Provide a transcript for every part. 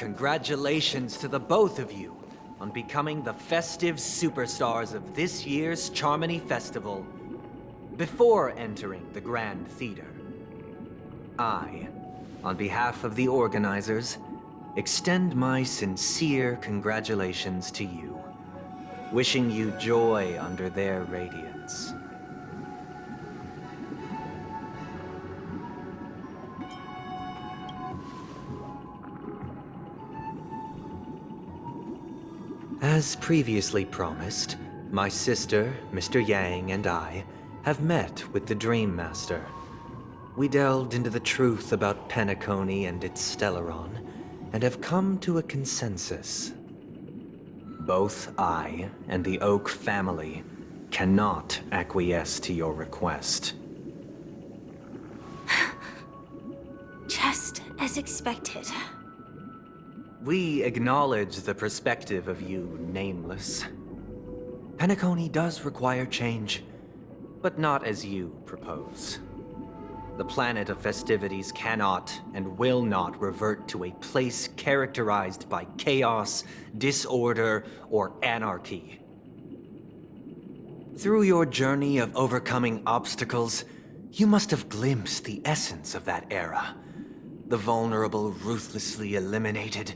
Congratulations to the both of you on becoming the festive superstars of this year's Charmony Festival before entering the Grand Theater. I, on behalf of the organizers, extend my sincere congratulations to you, wishing you joy under their radiance. As previously promised, my sister, Mr. Yang, and I have met with the Dream Master. We delved into the truth about Penacony and its Stellaron, and have come to a consensus. Both I and the Oak family cannot acquiesce to your request. Just as expected. We acknowledge the perspective of you, Nameless. Penacony does require change, but not as you propose. The planet of festivities cannot and will not revert to a place characterized by chaos, disorder, or anarchy. Through your journey of overcoming obstacles, you must have glimpsed the essence of that era. The vulnerable ruthlessly eliminated,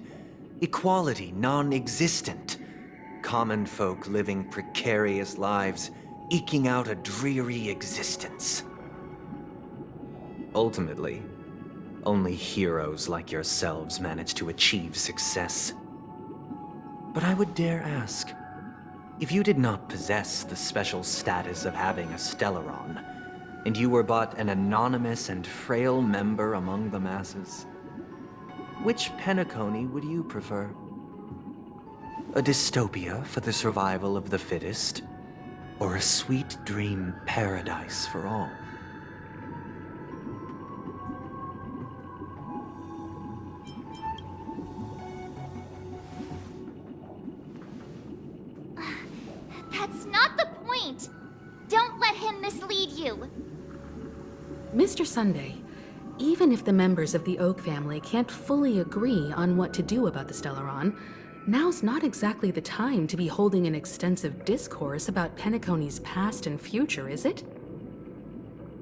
equality non-existent, common folk living precarious lives, eking out a dreary existence. Ultimately, only heroes like yourselves manage to achieve success. But I would dare ask, if you did not possess the special status of having a Stellaron, and you were but an anonymous and frail member among the masses, which Penacony would you prefer? A dystopia for the survival of the fittest, or a sweet dream paradise for all? That's not the point! Don't let him mislead you! Mr. Sunday, even if the members of the Oak family can't fully agree on what to do about the Stellaron, now's not exactly the time to be holding an extensive discourse about Penacony's past and future, is it?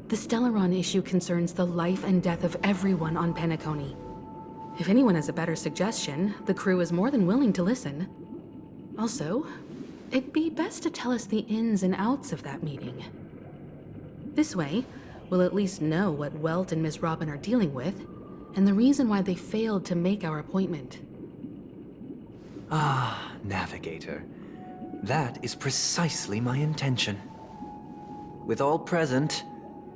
The Stellaron issue concerns the life and death of everyone on Penacony. If anyone has a better suggestion, the crew is more than willing to listen. Also, it'd be best to tell us the ins and outs of that meeting. This way, we'll at least know what Welt and Ms. Robin are dealing with, and the reason why they failed to make our appointment. Ah, Navigator. That is precisely my intention. With all present,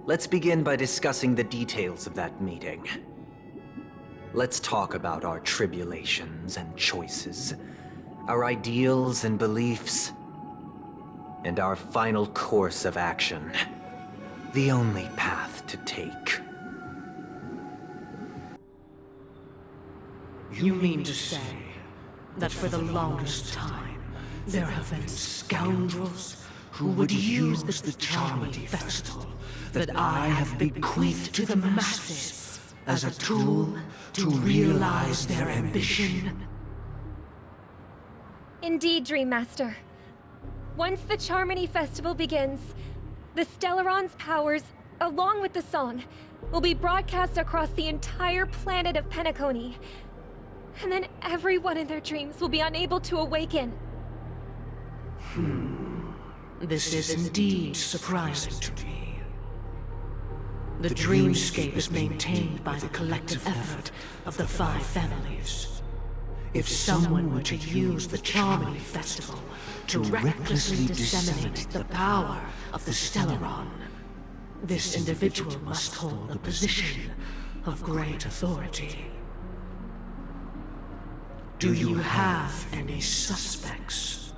let's begin by discussing the details of that meeting. Let's talk about our tribulations and choices, our ideals and beliefs, and our final course of action. The only path to take. You mean to say that for the longest time, there have been scoundrels who would use the Charmony Festival that I have bequeathed to the masses as a tool to realize their ambition? Indeed, Dream Master. Once the Charmony Festival begins, the Stellaron's powers, along with the song, will be broadcast across the entire planet of Penacony. And then everyone in their dreams will be unable to awaken. This is indeed surprising to me. The dreamscape is maintained by the collective effort of the 5 families. If someone were to use the Charmony Festival to recklessly disseminate the power of the Stellaron, this individual must hold a position of great authority. Do you have any suspects?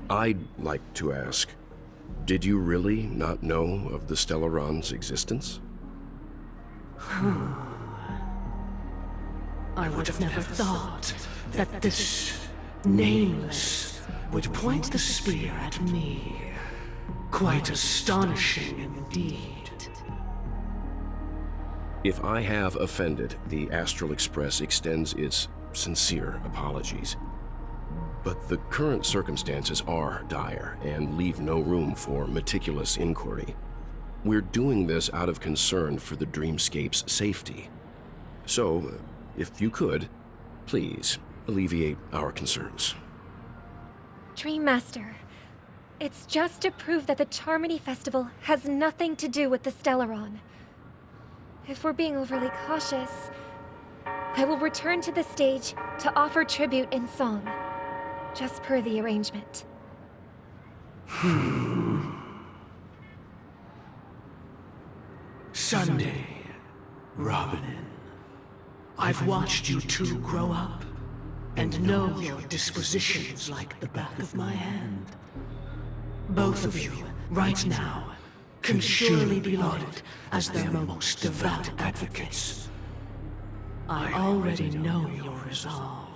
I'd like to ask, did you really not know of the Stellaron's existence? I would have never thought that this Nameless would point the spear at me. Quite astonishing indeed. If I have offended, the Astral Express extends its sincere apologies. But the current circumstances are dire and leave no room for meticulous inquiry. We're doing this out of concern for the Dreamscape's safety. So, if you could, please alleviate our concerns. Dream Master, it's just to prove that the Charmony Festival has nothing to do with the Stellaron. If we're being overly cautious, I will return to the stage to offer tribute in song, just per the arrangement. Sunday, Robin. I've watched you two grow up, and know your dispositions like the back of my hand. Both of you, right now, can surely be lauded as their most devout advocates. I already know your resolve.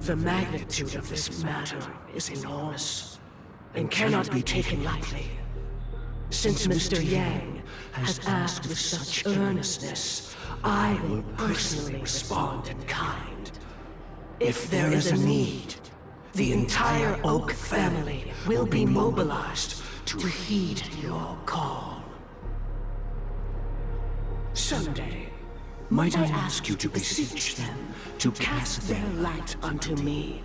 The magnitude of this matter is enormous, and cannot be taken lightly. Since Mr. Yang has asked with such earnestness, I will personally respond in kind. If there is a need, the entire Oak family will be mobilized to heed your call. Someday, might I ask you to beseech them to cast their light unto me,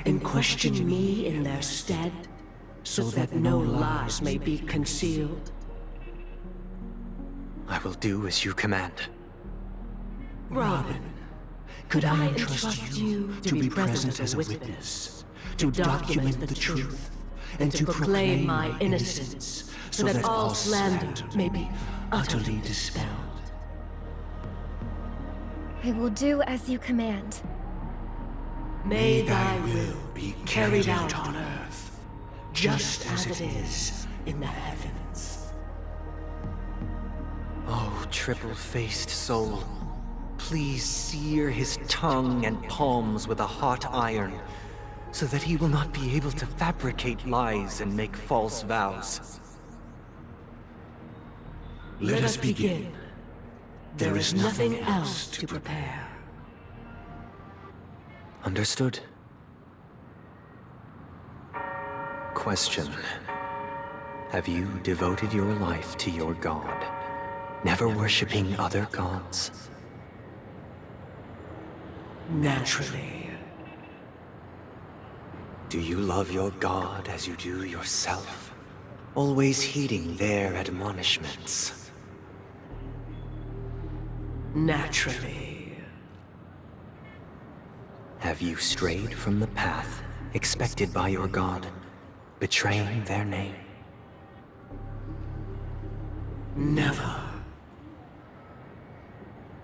and question me in their stead, so that no lies may be concealed? I will do as you command. Robin, could I entrust you to be present as a witness, to document the truth, and to proclaim my innocence, so that all slander may be utterly dispelled? I will do as you command. May thy will be carried out on earth, just as it is in the heavens. Oh, triple-faced soul, please sear his tongue and palms with a hot iron, so that he will not be able to fabricate lies and make false vows. Let us begin. There is nothing else to prepare. Understood. Question. Have you devoted your life to your god, never worshipping other gods? Naturally. Do you love your god as you do yourself, always heeding their admonishments? Naturally. Have you strayed from the path expected by your god, betraying their name? Never.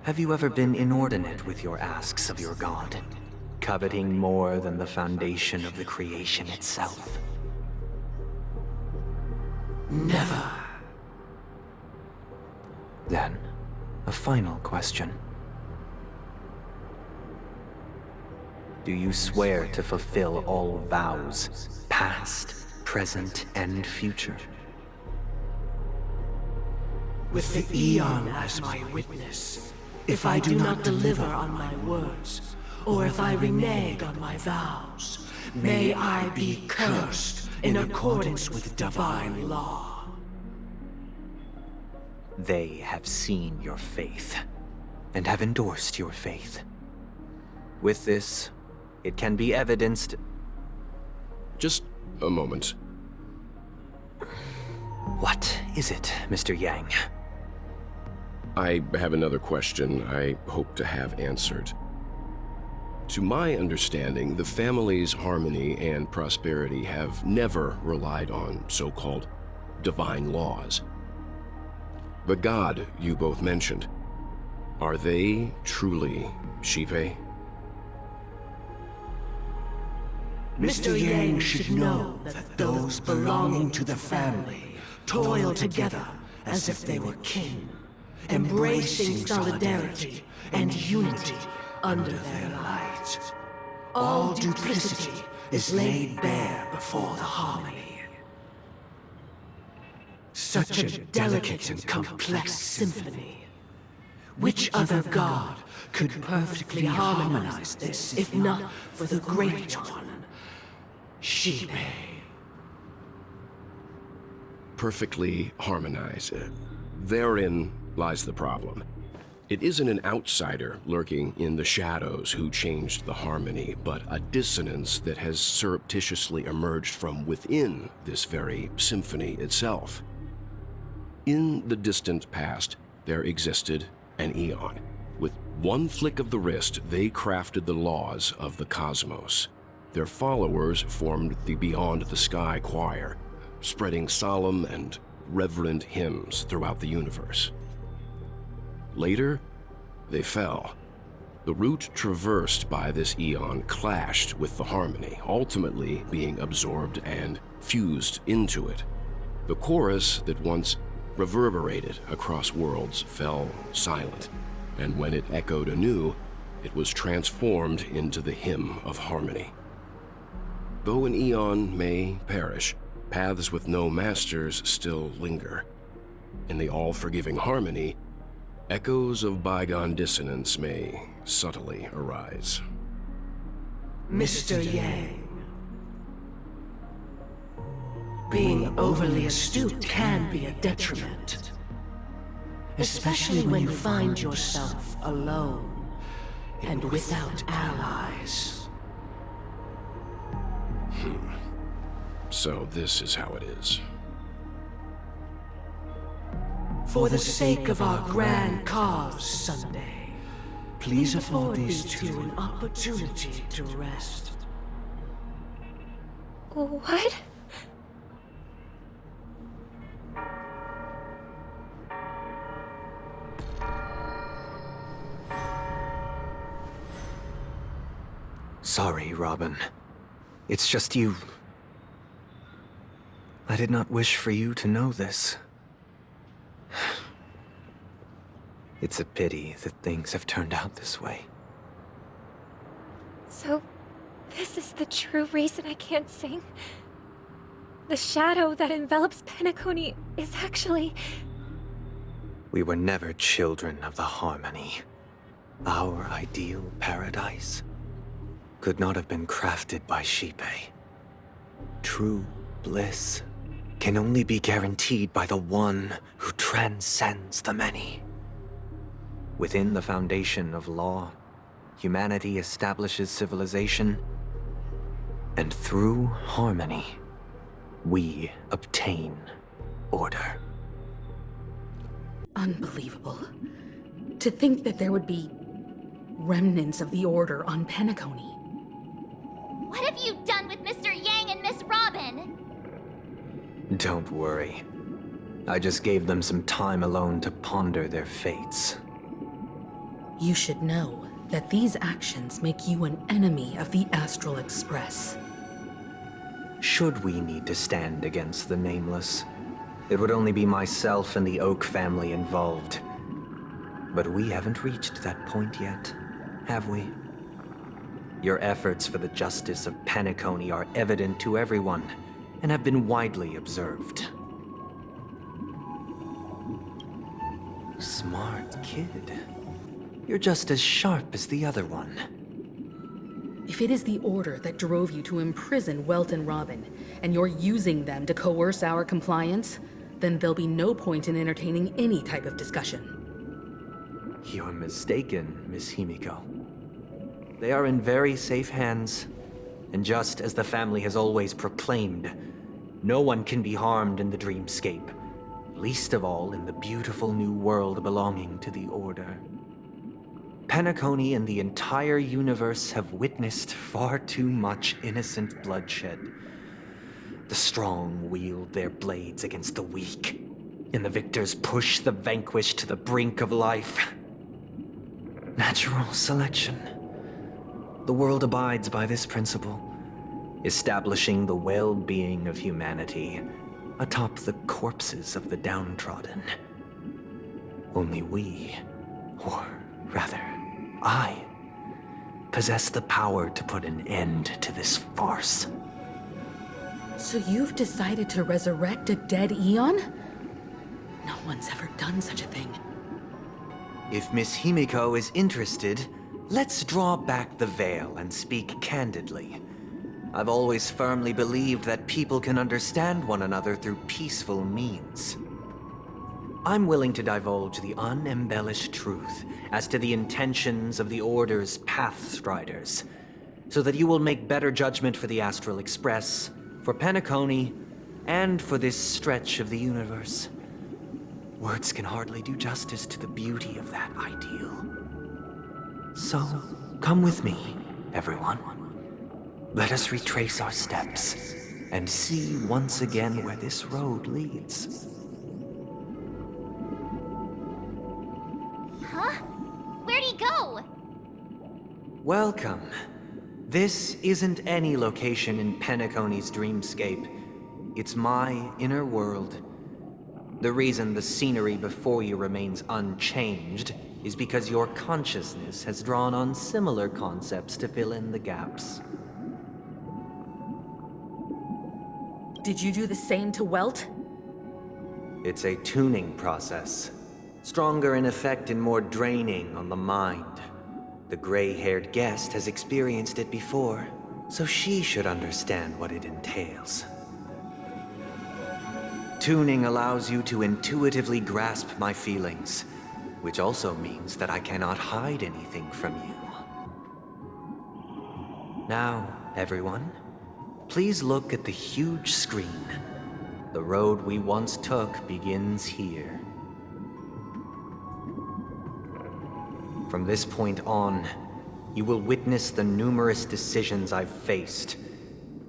Have you ever been inordinate with your asks of your god, coveting more than the foundation of the creation itself? Never. Then, a final question. Do you swear to fulfill all vows, past, present, and future? With the Eon as my witness, if I do not deliver on my words, or if I renege on my vows, may I be cursed in accordance with divine law. They have seen your faith, and have endorsed your faith. With this, it can be evidenced... Just a moment. What is it, Mr. Yang? I have another question I hope to have answered. To my understanding, the family's harmony and prosperity have never relied on so-called divine laws. The god you both mentioned, are they truly Shipe? Mr. Yang should know that those belonging to the family toil together as if they were kin, embracing solidarity and unity under their light. All duplicity is laid bare before the harmony. Such a delicate and complex symphony. Which other god could perfectly harmonize this, if not for the Great One, Shibe? Perfectly harmonize. Therein lies the problem. It isn't an outsider lurking in the shadows who changed the harmony, but a dissonance that has surreptitiously emerged from within this very symphony itself. In the distant past, there existed an eon. With one flick of the wrist, they crafted the laws of the cosmos. Their followers formed the Beyond the Sky Choir, spreading solemn and reverent hymns throughout the universe. Later, they fell. The route traversed by this eon clashed with the harmony, ultimately being absorbed and fused into it. The chorus that once reverberated across worlds fell silent, and when it echoed anew, it was transformed into the hymn of harmony. Though an eon may perish, paths with no masters still linger. In the all-forgiving harmony, echoes of bygone dissonance may subtly arise. Mr. Yang. Being overly astute can be a detriment. Especially when you find yourself alone and without allies. So this is how it is. For the sake of our grand cause, Sunday, please afford these two an opportunity to rest. What? Sorry, Robin. It's just you. I did not wish for you to know this. It's a pity that things have turned out this way. So, this is the true reason I can't sing? The shadow that envelops Penacony is actually... We were never children of the harmony. Our ideal paradise could not have been crafted by Shibe. True bliss can only be guaranteed by the one who transcends the many. Within the foundation of law, humanity establishes civilization, and through harmony, we obtain order. Unbelievable. To think that there would be remnants of the Order on Penacony. What have you done with Mr. Yang and Miss Robin? Don't worry. I just gave them some time alone to ponder their fates. You should know that these actions make you an enemy of the Astral Express. Should we need to stand against the Nameless, it would only be myself and the Oak family involved. But we haven't reached that point yet, have we? Your efforts for the justice of Penacony are evident to everyone, and have been widely observed. Smart kid. You're just as sharp as the other one. If it is the Order that drove you to imprison Welt and Robin, and you're using them to coerce our compliance, then there'll be no point in entertaining any type of discussion. You're mistaken, Miss Himiko. They are in very safe hands, and just as the family has always proclaimed, no one can be harmed in the dreamscape, least of all in the beautiful new world belonging to the Order. Penacony and the entire universe have witnessed far too much innocent bloodshed. The strong wield their blades against the weak, and the victors push the vanquished to the brink of life. Natural selection. The world abides by this principle, establishing the well-being of humanity atop the corpses of the downtrodden. Only we, or rather, I, possess the power to put an end to this farce. So you've decided to resurrect a dead Eon? No one's ever done such a thing. If Miss Himiko is interested, let's draw back the veil and speak candidly. I've always firmly believed that people can understand one another through peaceful means. I'm willing to divulge the unembellished truth as to the intentions of the Order's Pathstriders, so that you will make better judgment for the Astral Express, for Penacony, and for this stretch of the universe. Words can hardly do justice to the beauty of that ideal. So, come with me, everyone. Let us retrace our steps and see once again where this road leads. Huh? Where'd he go? Welcome. This isn't any location in Penacony's dreamscape. It's my inner world. The reason the scenery before you remains unchanged is because your consciousness has drawn on similar concepts to fill in the gaps. Did you do the same to Welt? It's a tuning process. Stronger in effect and more draining on the mind. The gray-haired guest has experienced it before, so she should understand what it entails. Tuning allows you to intuitively grasp my feelings, which also means that I cannot hide anything from you. Now, everyone, please look at the huge screen. The road we once took begins here. From this point on, you will witness the numerous decisions I've faced.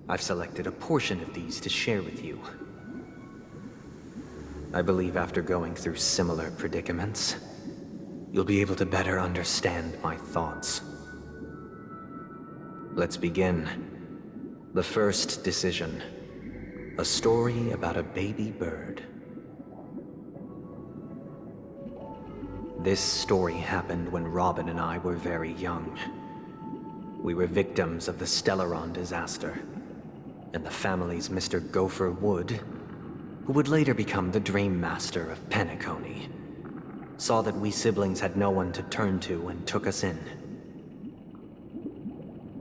I've selected a portion of these to share with you. I believe after going through similar predicaments, you'll be able to better understand my thoughts. Let's begin. The first decision. A story about a baby bird. This story happened when Robin and I were very young. We were victims of the Stellaron disaster, and the family's Mr. Gopher Wood, who would later become the Dream Master of Penacony, saw that we siblings had no one to turn to and took us in.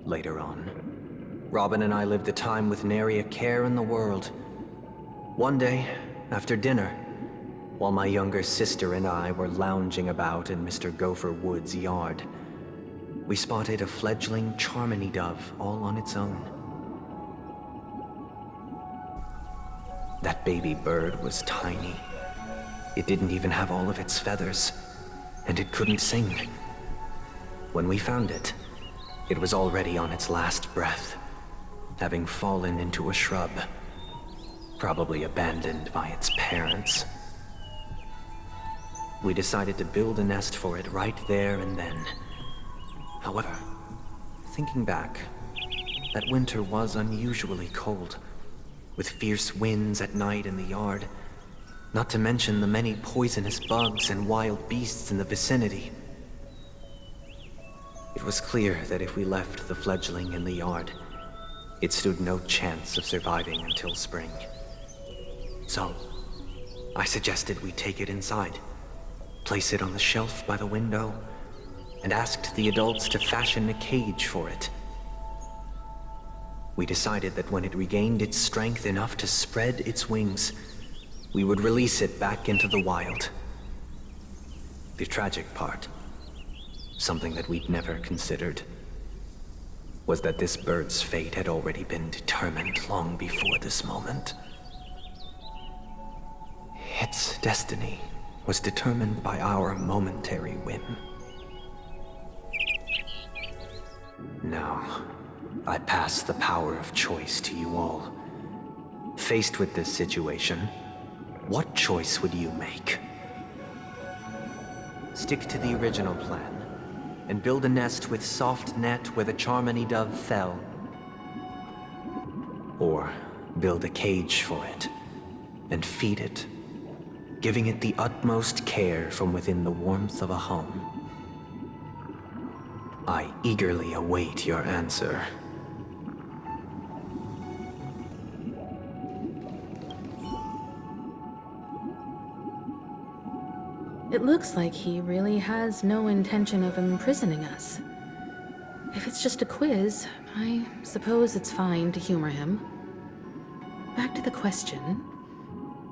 Later on, Robin and I lived a time with nary a care in the world. One day, after dinner, while my younger sister and I were lounging about in Mr. Gopher Wood's yard, we spotted a fledgling Charmony dove all on its own. That baby bird was tiny. It didn't even have all of its feathers, and it couldn't sing. When we found it, it was already on its last breath, having fallen into a shrub, probably abandoned by its parents. We decided to build a nest for it right there and then. However, thinking back, that winter was unusually cold, with fierce winds at night in the yard, not to mention the many poisonous bugs and wild beasts in the vicinity. It was clear that if we left the fledgling in the yard, it stood no chance of surviving until spring. So, I suggested we take it inside, place it on the shelf by the window, and asked the adults to fashion a cage for it. We decided that when it regained its strength enough to spread its wings, we would release it back into the wild. The tragic part, something that we'd never considered, was that this bird's fate had already been determined long before this moment. Its destiny was determined by our momentary whim. Now, I pass the power of choice to you all. Faced with this situation, what choice would you make? Stick to the original plan, and build a nest with soft net where the Charmony dove fell. Or build a cage for it, and feed it, giving it the utmost care from within the warmth of a home. I eagerly await your answer. It looks like he really has no intention of imprisoning us. If it's just a quiz, I suppose it's fine to humor him. Back to the question.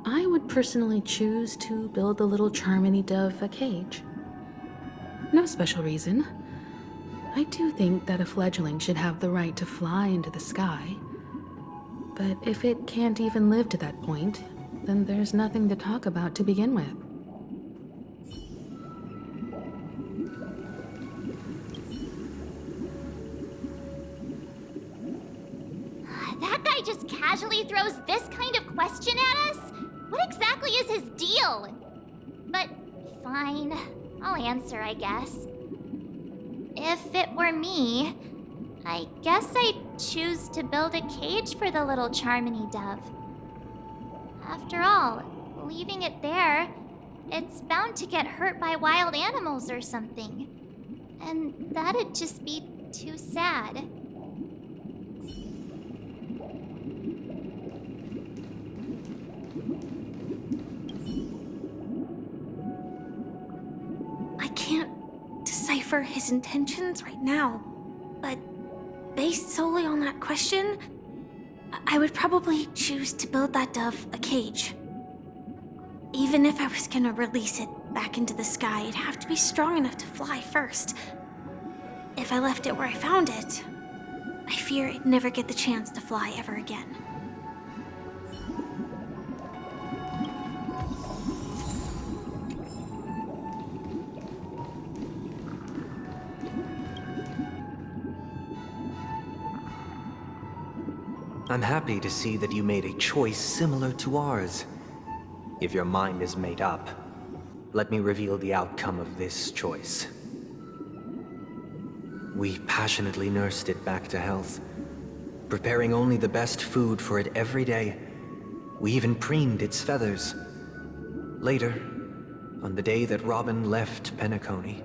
I would personally choose to build the little Charmony dove a cage. No special reason. I do think that a fledgling should have the right to fly into the sky. But if it can't even live to that point, then there's nothing to talk about to begin with. That guy just casually throws this kind of question at us? What exactly is his deal? But fine, I'll answer, I guess. If it were me, I guess I'd choose to build a cage for the little Charmony dove. After all, leaving it there, it's bound to get hurt by wild animals or something. And that'd just be too sad. I can't decipher his intentions right now, but based solely on that question, I would probably choose to build that dove a cage. Even if I was gonna release it back into the sky, it'd have to be strong enough to fly first. If I left it where I found it, I fear it'd never get the chance to fly ever again. I'm happy to see that you made a choice similar to ours. If your mind is made up, let me reveal the outcome of this choice. We passionately nursed it back to health, preparing only the best food for it every day. We even preened its feathers. Later, on the day that Robin left Penacony,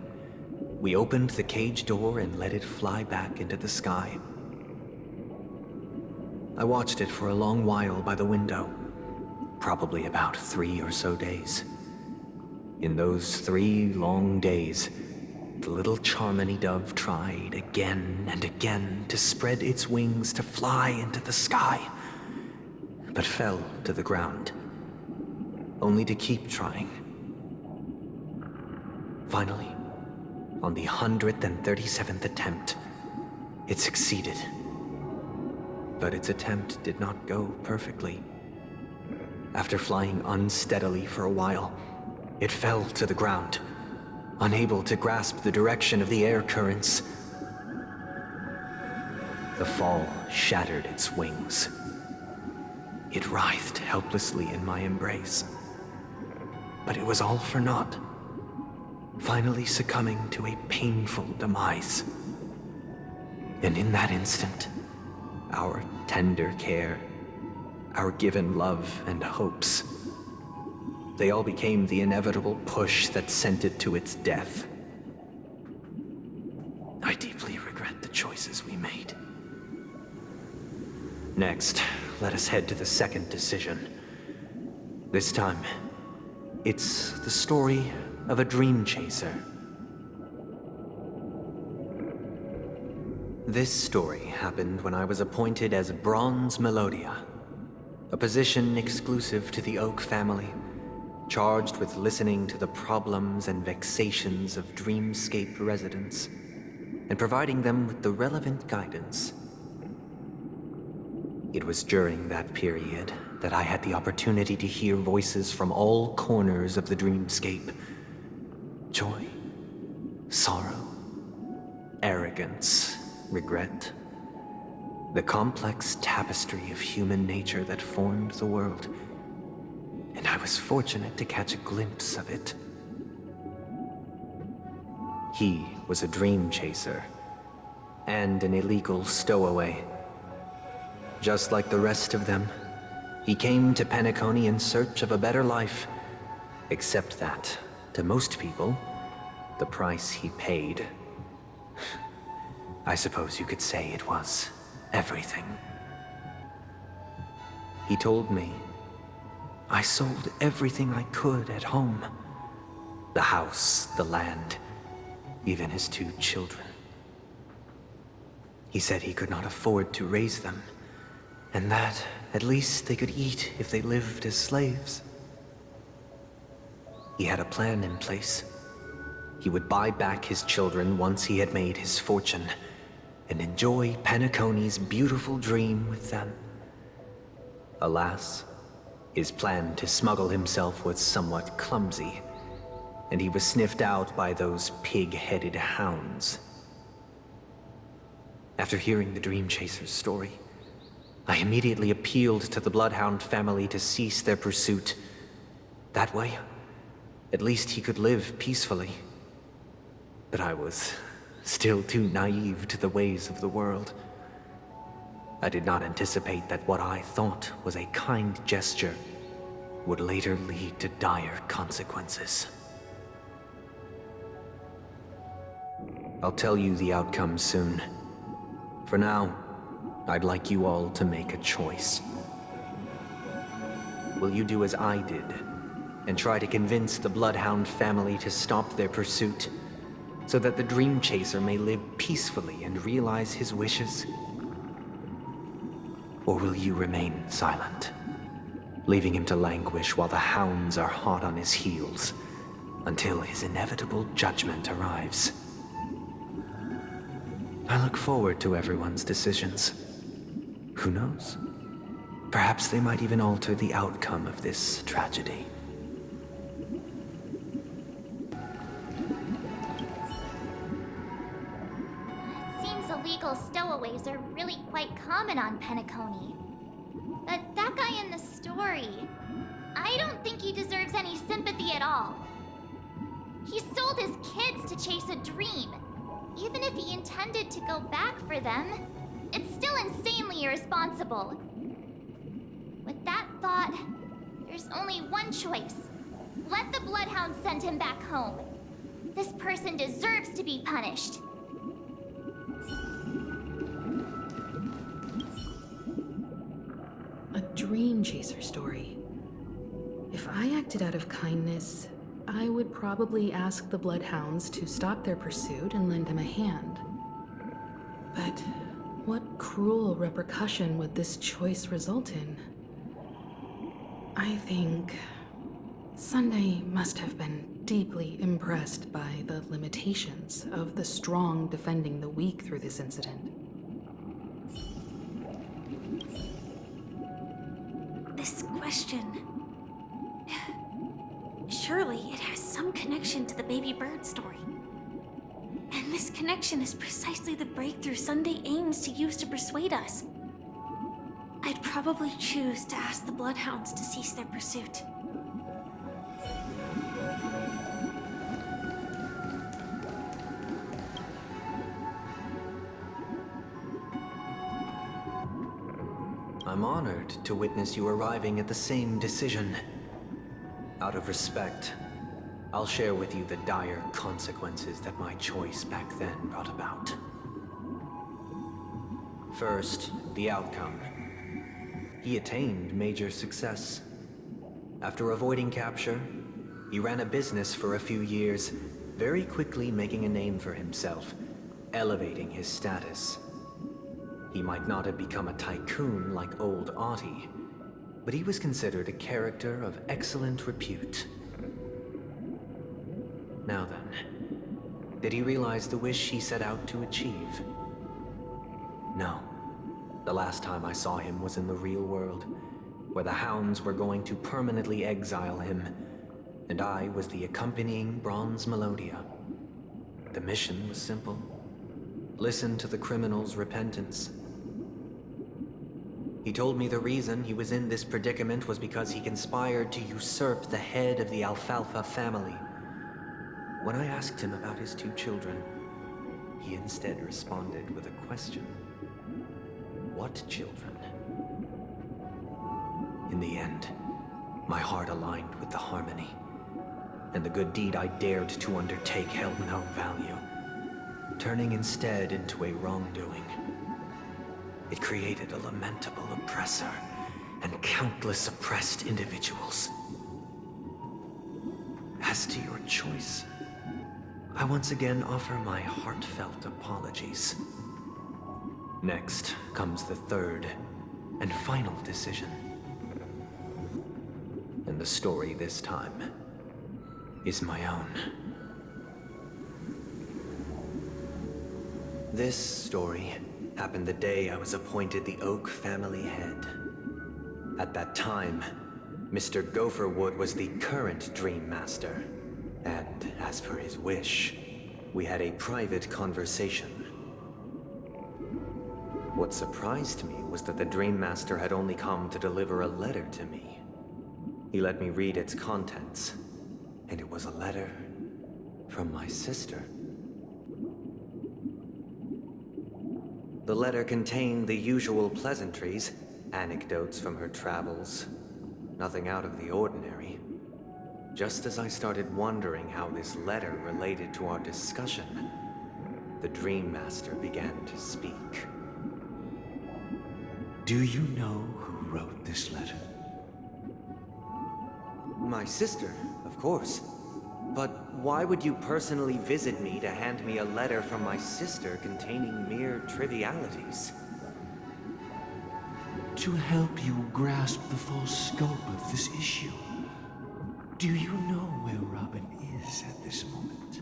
we opened the cage door and let it fly back into the sky. I watched it for a long while by the window, probably about 3 or so days. In those 3 long days, the little Charmony dove tried again and again to spread its wings to fly into the sky, but fell to the ground, only to keep trying. Finally, on the 137th attempt, it succeeded. But its attempt did not go perfectly. After flying unsteadily for a while, it fell to the ground, unable to grasp the direction of the air currents. The fall shattered its wings. It writhed helplessly in my embrace. But it was all for naught, finally succumbing to a painful demise. And in that instant, our tender care, our given love and hopes, they all became the inevitable push that sent it to its death. I deeply regret the choices we made. Next, let us head to the second decision. This time, it's the story of a dream chaser. This story happened when I was appointed as Bronze Melodia, a position exclusive to the Oak family, charged with listening to the problems and vexations of dreamscape residents, and providing them with the relevant guidance. It was during that period that I had the opportunity to hear voices from all corners of the dreamscape. Joy, sorrow, arrogance, regret. The complex tapestry of human nature that formed the world. And I was fortunate to catch a glimpse of it. He was a dream chaser, and an illegal stowaway. Just like the rest of them, he came to Penacony in search of a better life, except that, to most people, the price he paid, I suppose you could say it was everything. He told me I sold everything I could at home, The house, the land, even his 2 children. He said he could not afford to raise them, and that at least they could eat if they lived as slaves. He had a plan in place. He would buy back his children once he had made his fortune, and enjoy Penacony's beautiful dream with them. Alas, his plan to smuggle himself was somewhat clumsy, and he was sniffed out by those pig-headed hounds. After hearing the Dream Chaser's story, I immediately appealed to the Bloodhound family to cease their pursuit. That way, at least he could live peacefully. But I was still too naive to the ways of the world. I did not anticipate that what I thought was a kind gesture would later lead to dire consequences. I'll tell you the outcome soon. For now, I'd like you all to make a choice. Will you do as I did, and try to convince the Bloodhound family to stop their pursuit, so that the Dream Chaser may live peacefully and realize his wishes? Or will you remain silent, leaving him to languish while the hounds are hot on his heels, until his inevitable judgment arrives? I look forward to everyone's decisions. Who knows? Perhaps they might even alter the outcome of this tragedy. It seems illegal stowaways are really quite common on Penacony. But that guy in the story, I don't think he deserves any sympathy at all. He sold his kids to chase a dream. Even if he intended to go back for them, it's still insanely irresponsible. With that thought, there's only one choice. Let the Bloodhound send him back home. This person deserves to be punished. A Dream Chaser story. If I acted out of kindness, I would probably ask the Bloodhounds to stop their pursuit and lend him a hand. But what cruel repercussion would this choice result in? I think Sunday must have been deeply impressed by the limitations of the strong defending the weak through this incident. This question... Surely it has some connection to the baby bird story. And this connection is precisely the breakthrough Sunday aims to use to persuade us. I'd probably choose to ask the Bloodhounds to cease their pursuit. I'm honored to witness you arriving at the same decision. Out of respect, I'll share with you the dire consequences that my choice back then brought about. First, the outcome. He attained major success. After avoiding capture, he ran a business for a few years, very quickly making a name for himself, elevating his status. He might not have become a tycoon like old Audie, but he was considered a character of excellent repute. Now then, did he realize the wish he set out to achieve? No. The last time I saw him was in the real world, where the hounds were going to permanently exile him, and I was the accompanying bronze melodia. The mission was simple. Listen to the criminal's repentance. He told me the reason he was in this predicament was because he conspired to usurp the head of the Alfalfa family. When I asked him about his 2 children, he instead responded with a question. What children? In the end, my heart aligned with the harmony, and the good deed I dared to undertake held no value, turning instead into a wrongdoing. It created a lamentable oppressor and countless oppressed individuals. As to your choice, I once again offer my heartfelt apologies. Next comes the third and final decision. And the story this time is my own. This story happened the day I was appointed the Oak family head. At that time, Mr. Gopherwood was the current Dream Master, and as per his wish, we had a private conversation. What surprised me was that the Dream Master had only come to deliver a letter to me. He let me read its contents, and it was a letter from my sister. The letter contained the usual pleasantries, anecdotes from her travels, nothing out of the ordinary. Just as I started wondering how this letter related to our discussion, the Dream Master began to speak. Do you know who wrote this letter? My sister, of course. But why would you personally visit me to hand me a letter from my sister containing mere trivialities? To help you grasp the full scope of this issue. Do you know where Robin is at this moment?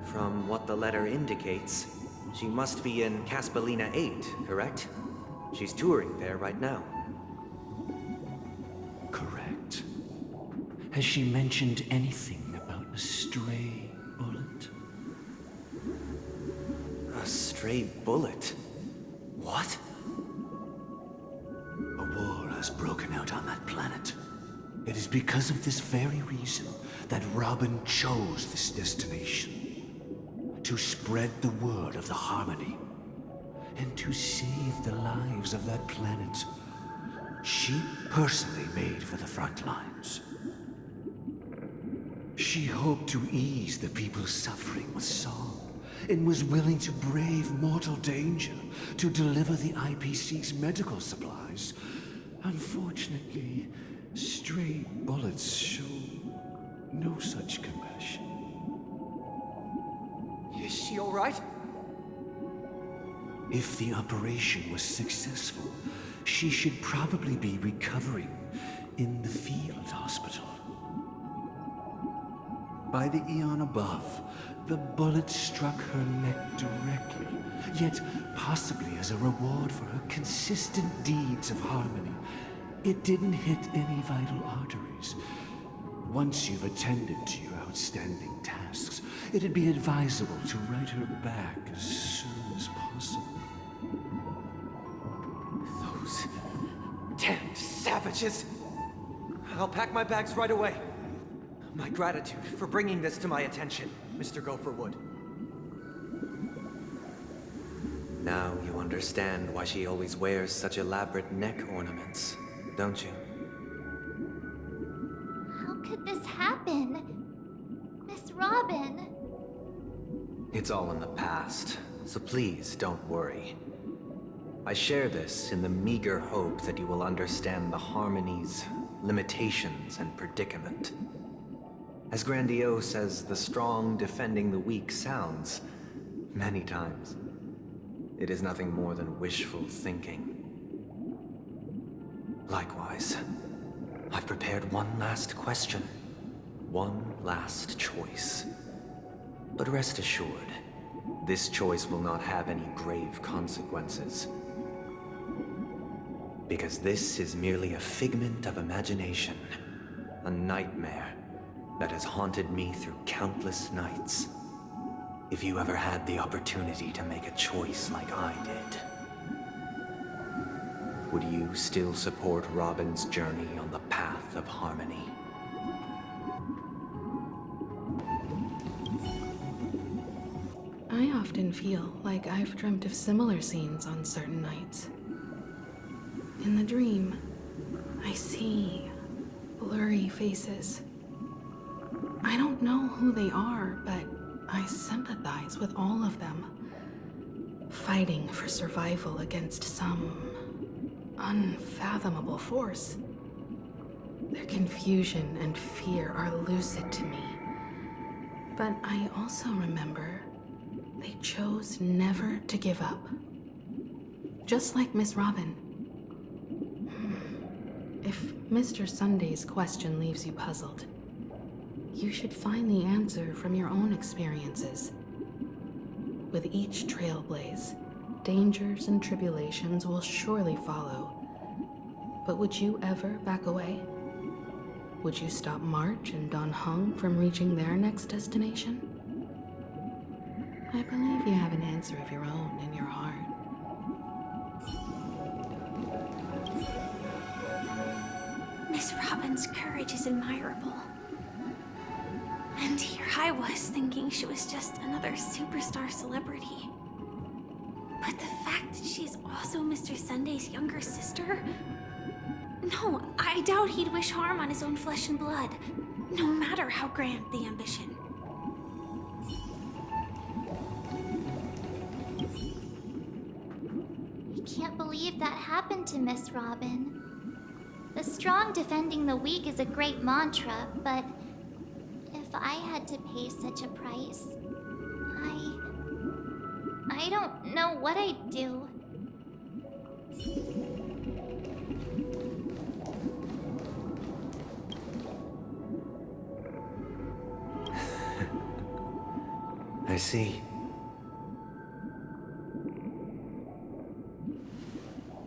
From what the letter indicates, she must be in Caspelina 8, correct? She's touring there right now. Correct. Has she mentioned anything about a stray bullet? A stray bullet? What? A war has broken out on that planet. It is because of this very reason that Robin chose this destination. To spread the word of the Harmony. And to save the lives of that planet. She personally made for the front lines. She hoped to ease the people's suffering with song, and was willing to brave mortal danger to deliver the IPC's medical supplies. Unfortunately, stray bullets show no such compassion. Is she all right? If the operation was successful, she should probably be recovering in the field hospital. By the eon above, the bullet struck her neck directly, yet possibly as a reward for her consistent deeds of harmony. It didn't hit any vital arteries. Once you've attended to your outstanding tasks, it'd be advisable to write her back as soon as possible. Those damned savages! I'll pack my bags right away. My gratitude for bringing this to my attention, Mr. Gopherwood. Now you understand why she always wears such elaborate neck ornaments, don't you? How could this happen? Miss Robin. It's all in the past, so please don't worry. I share this in the meager hope that you will understand the Harmony's limitations and predicament. As grandiose as the strong defending the weak sounds, many times, it is nothing more than wishful thinking. Likewise, I've prepared one last question, one last choice. But rest assured, this choice will not have any grave consequences. Because this is merely a figment of imagination, a nightmare that has haunted me through countless nights. If you ever had the opportunity to make a choice like I did, would you still support Robin's journey on the path of harmony? I often feel like I've dreamt of similar scenes on certain nights. In the dream, I see blurry faces. I don't know who they are, but I sympathize with all of them, fighting for survival against some unfathomable force. Their confusion and fear are lucid to me. But I also remember they chose never to give up. Just like Miss Robin. If Mr. Sunday's question leaves you puzzled, you should find the answer from your own experiences. With each trailblaze, dangers and tribulations will surely follow. But would you ever back away? Would you stop March and Don Hung from reaching their next destination? I believe you have an answer of your own in your heart. Miss Robin's courage is admirable. And here I was thinking she was just another superstar celebrity. But the fact that she's also Mr. Sunday's younger sister? No, I doubt he'd wish harm on his own flesh and blood, no matter how grand the ambition. I can't believe that happened to Miss Robin. The strong defending the weak is a great mantra, but if I had to pay such a price, I don't know what I'd do. I see.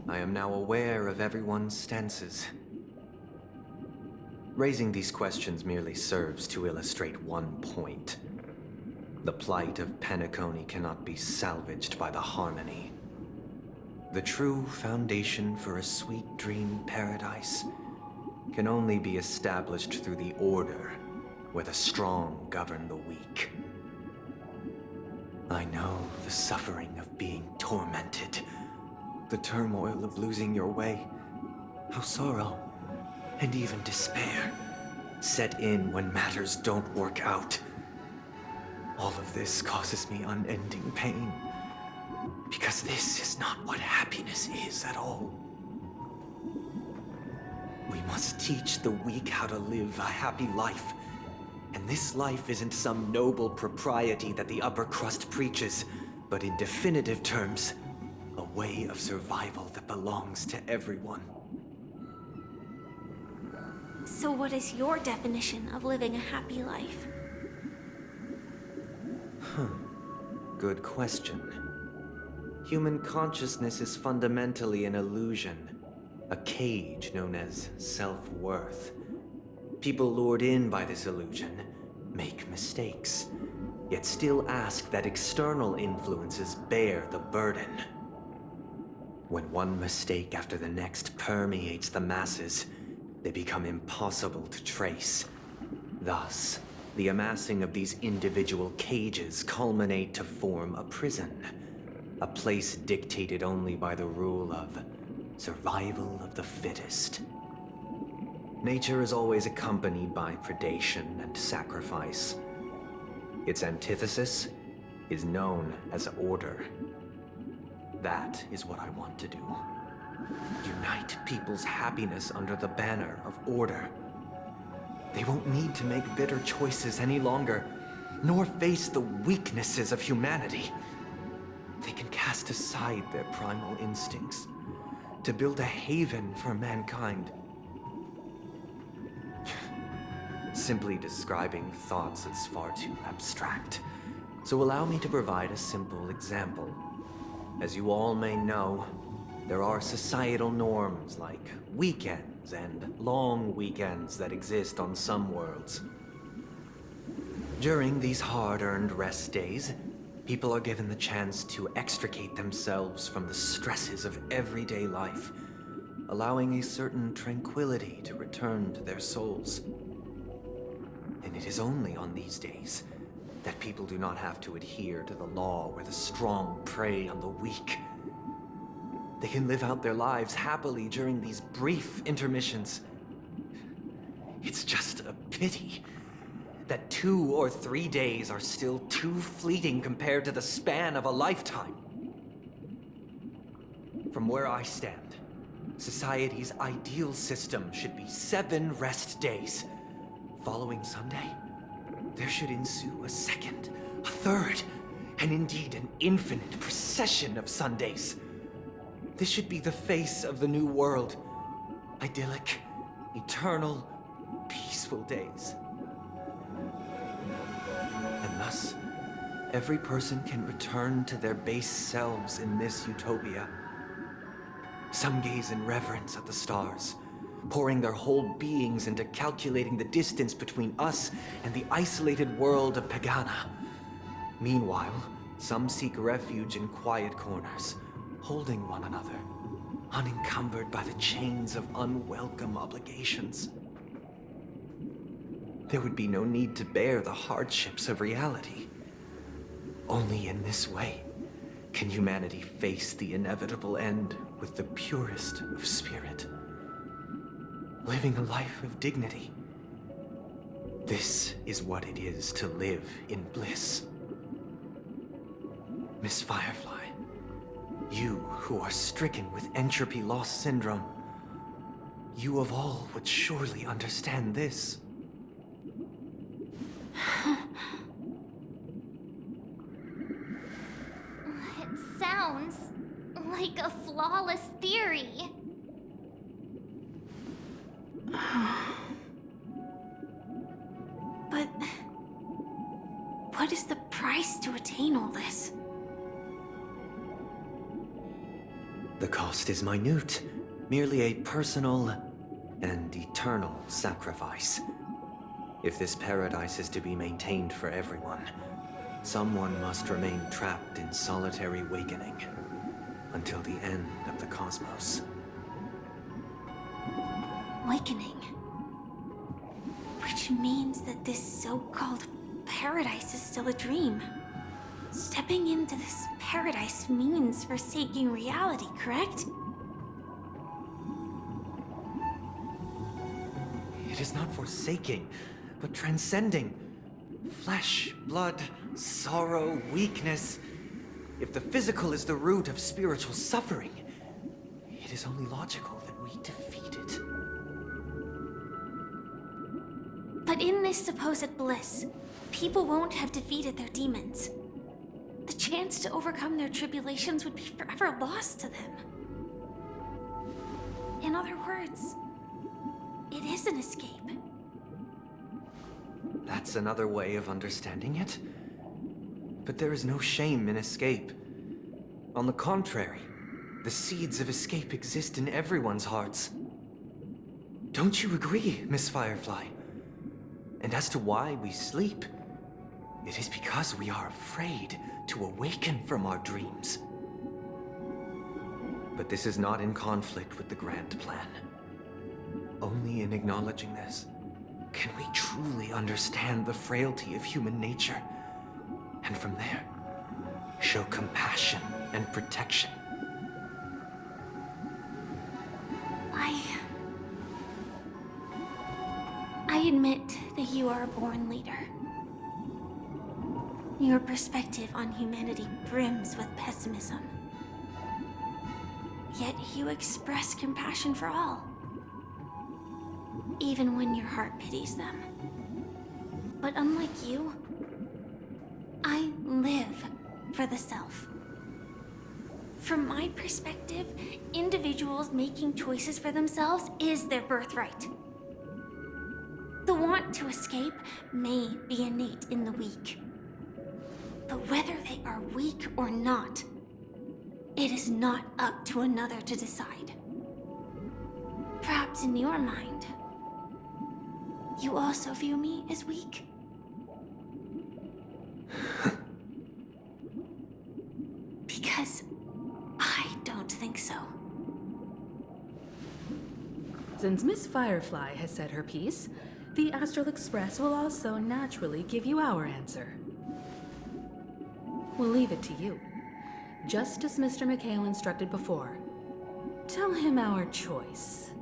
I am now aware of everyone's stances. Raising these questions merely serves to illustrate one point. The plight of Penacony cannot be salvaged by the harmony. The true foundation for a sweet dream paradise can only be established through the order where the strong govern the weak. I know the suffering of being tormented, the turmoil of losing your way, how sorrow and even despair set in when matters don't work out. All of this causes me unending pain, because this is not what happiness is at all. We must teach the weak how to live a happy life. And this life isn't some noble propriety that the upper crust preaches, but in definitive terms, a way of survival that belongs to everyone. So what is your definition of living a happy life? Good question. Human consciousness is fundamentally an illusion, a cage known as self-worth. People lured in by this illusion make mistakes, yet still ask that external influences bear the burden. When one mistake after the next permeates the masses, they become impossible to trace. Thus, the amassing of these individual cages culminate to form a prison, a place dictated only by the rule of survival of the fittest. Nature is always accompanied by predation and sacrifice. Its antithesis is known as order. That is what I want to do. Unite people's happiness under the banner of order. They won't need to make bitter choices any longer, nor face the weaknesses of humanity. They can cast aside their primal instincts to build a haven for mankind. Simply describing thoughts is far too abstract, so allow me to provide a simple example. As you all may know, there are societal norms like weekends and long weekends that exist on some worlds. During these hard-earned rest days, people are given the chance to extricate themselves from the stresses of everyday life, allowing a certain tranquility to return to their souls. And it is only on these days that people do not have to adhere to the law where the strong prey on the weak. They can live out their lives happily during these brief intermissions. It's just a pity that 2 or 3 days are still too fleeting compared to the span of a lifetime. From where I stand, Society's ideal system should be 7 rest days. Following Sunday, there should ensue a second, a third, and indeed an infinite procession of Sundays. This should be the face of the new world. Idyllic, eternal, peaceful days. And thus, every person can return to their base selves in this utopia. Some gaze in reverence at the stars, pouring their whole beings into calculating the distance between us and the isolated world of Pagana. Meanwhile, some seek refuge in quiet corners, holding one another, unencumbered by the chains of unwelcome obligations. There would be no need to bear the hardships of reality. Only in this way can humanity face the inevitable end with the purest of spirit, living a life of dignity. This is what it is to live in bliss. Miss Firefly, you who are stricken with entropy loss syndrome, you of all would surely understand this. It sounds like a flawless theory. But what is the price to attain all this? The cost is minute, merely a personal and eternal sacrifice. If this paradise is to be maintained for everyone, someone must remain trapped in solitary awakening until the end of the cosmos. Awakening. Which means that this so-called paradise is still a dream. Stepping into this paradise means forsaking reality, correct? It is not forsaking, but transcending. Flesh, blood, sorrow, weakness. If the physical is the root of spiritual suffering, it is only logical that we defeat it. But in this supposed bliss, people won't have defeated their demons. The chance to overcome their tribulations would be forever lost to them. In other words, it is an escape. That's another way of understanding it. But there is no shame in escape. On the contrary, the seeds of escape exist in everyone's hearts. Don't you agree, Miss Firefly? And as to why we sleep, it is because we are afraid to awaken from our dreams. But this is not in conflict with the grand plan. Only in acknowledging this can we truly understand the frailty of human nature, and from there, show compassion and protection. I admit that you are a born leader. Your perspective on humanity brims with pessimism. Yet you express compassion for all, even when your heart pities them. But unlike you, I live for the self. From my perspective, individuals making choices for themselves is their birthright. The want to escape may be innate in the weak. But whether they are weak or not, it is not up to another to decide. Perhaps in your mind, you also view me as weak? Because I don't think so. Since Miss Firefly has said her piece, the Astral Express will also naturally give you our answer. We'll leave it to you. Just as Mr. McHale instructed before. Tell him our choice.